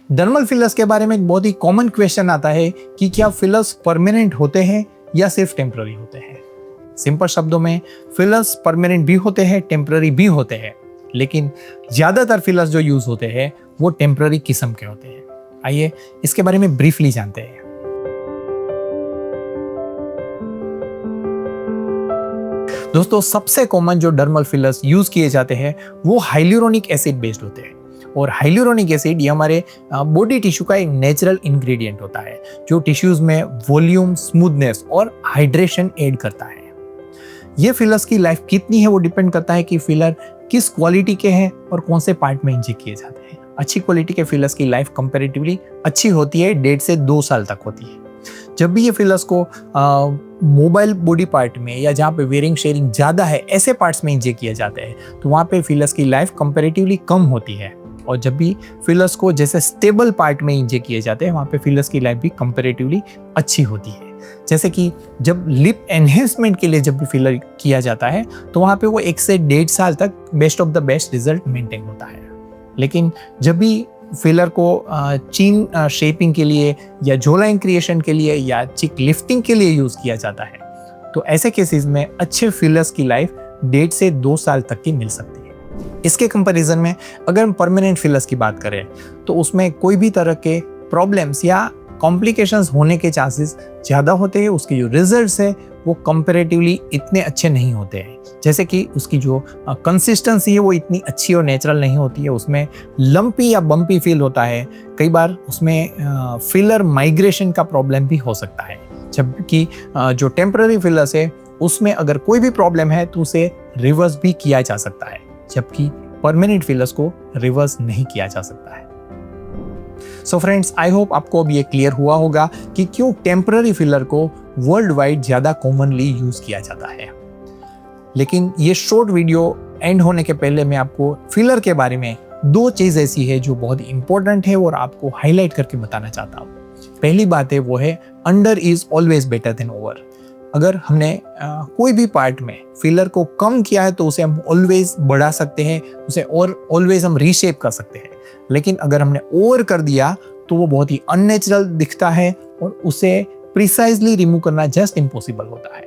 Dermal fillers के बारे में एक बहुत ही कॉमन क्वेश्चन आता है कि क्या फिलर्स परमानेंट होते हैं या सिर्फ टेम्पररी होते हैं। सिंपल शब्दों में फिलर्स परमानेंट भी होते हैं, टेम्पररी भी होते हैं, लेकिन ज्यादातर फिलर्स जो यूज होते हैं वो टेम्पररी किस्म के होते हैं। आइए इसके बारे में ब्रीफली जानते हैं। दोस्तों, सबसे कॉमन जो डर्मल फिलर्स यूज किए जाते हैं वो हाइलुरोनिक एसिड बेस्ड होते हैं। और हाइलुरोनिक एसिड ये हमारे बॉडी टिश्यू का एक नेचुरल इंग्रेडिएंट होता है जो टिश्यूज में वॉल्यूम, स्मूथनेस और हाइड्रेशन ऐड करता है। ये फिलर्स की लाइफ कितनी है वो डिपेंड करता है कि फिलर किस क्वालिटी के हैं और कौन से पार्ट में इंजेक्ट किए जाते हैं। अच्छी क्वालिटी के फिलर्स की लाइफ कंपैरेटिवली अच्छी होती है, 1.5 से 2 साल तक होती है। जब भी ये फिलर्स को मोबाइल बॉडी पार्ट में या जहाँ पे वेयरिंग शेयरिंग ज़्यादा है ऐसे पार्ट्स में इंजेक्ट किया जाता है तो वहाँ पे फिलर्स की लाइफ कंपैरेटिवली कम होती है। और जब भी फिलर्स को जैसे स्टेबल पार्ट में इंजेक्ट किए जाते हैं वहाँ पे फिलर्स की लाइफ भी कंपैरेटिवली अच्छी होती है। जैसे कि जब लिप एनहेंसमेंट के लिए जब भी फिलर किया जाता है तो वहाँ पे वो 1 से 1.5 साल तक best of the best result maintain होता है। लेकिन जब भी फिलर को चीन शेपिंग के लिए या जो लाइन क्रिएशन के लिए या चिक लिफ्टिंग के लिए यूज किया जाता है तो ऐसे केसेस में अच्छे फिलर्स की लाइफ 1.5 से 2 साल तक की मिल सकती है। इसके कंपैरिजन में अगर हम परमानेंट फिलर्स की बात करें तो उसमें कोई भी तरह के प्रॉब्लम्स या कॉम्प्लिकेशंस होने के चांसेस ज़्यादा होते हैं। उसके जो रिजल्ट्स है वो कंपैरेटिवली इतने अच्छे नहीं होते हैं। जैसे कि उसकी जो कंसिस्टेंसी है वो इतनी अच्छी और नेचुरल नहीं होती है, उसमें लंपी या बम्पी फील होता है। कई बार उसमें फिलर माइग्रेशन का प्रॉब्लम भी हो सकता है। जबकि जो टेम्पररी फिलर्स है उसमें अगर कोई भी प्रॉब्लम है तो उसे रिवर्स भी किया जा सकता है, जबकि परमानेंट फिलर्स को रिवर्स नहीं किया जा सकता है। सो फ्रेंड्स, आई होप आपको अब ये क्लियर हुआ होगा कि क्यों टेम्पररी फिलर को वर्ल्ड वाइड ज़्यादा कॉमनली यूज किया जाता है। लेकिन ये शॉर्ट वीडियो एंड होने के पहले मैं आपको फिलर के बारे में 2 चीज़ ऐसी है जो बहुत इंपॉर्टेंट है और आपको हाईलाइट करके बताना चाहता हूँ। पहली बात है वो है under is always better than over. अगर हमने कोई भी पार्ट में फिलर को कम किया है तो उसे हम ऑलवेज बढ़ा सकते हैं, उसे और ऑलवेज हम रीशेप कर सकते हैं। लेकिन अगर हमने ओवर कर दिया तो वो बहुत ही अननेचुरल दिखता है और उसे प्रिसाइजली रिमूव करना जस्ट इम्पॉसिबल होता है।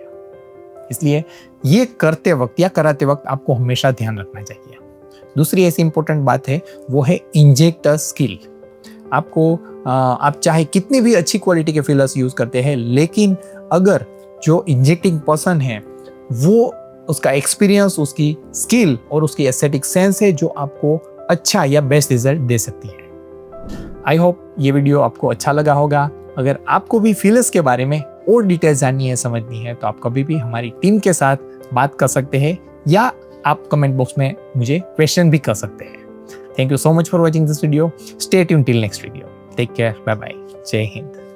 इसलिए ये करते वक्त या कराते वक्त आपको हमेशा ध्यान रखना चाहिए। दूसरी ऐसी इंपॉर्टेंट बात है वो है इंजेक्टर स्किल। आपको आप चाहे कितनी भी अच्छी क्वालिटी के फिलर्स यूज करते हैं, लेकिन अगर जो इंजेक्टिंग पर्सन है वो उसका एक्सपीरियंस, उसकी स्किल और उसकी एस्थेटिक सेंस है जो आपको अच्छा या बेस्ट रिजल्ट दे सकती है। आई होप ये वीडियो आपको अच्छा लगा होगा। अगर आपको भी फिलर्स के बारे में और डिटेल्स जाननी है, समझनी है तो आप कभी भी हमारी टीम के साथ बात कर सकते हैं या आप कमेंट बॉक्स में मुझे क्वेश्चन भी कर सकते हैं। Thank you so much for watching this video. Stay tuned till next video. Take care, bye bye, जय हिंद।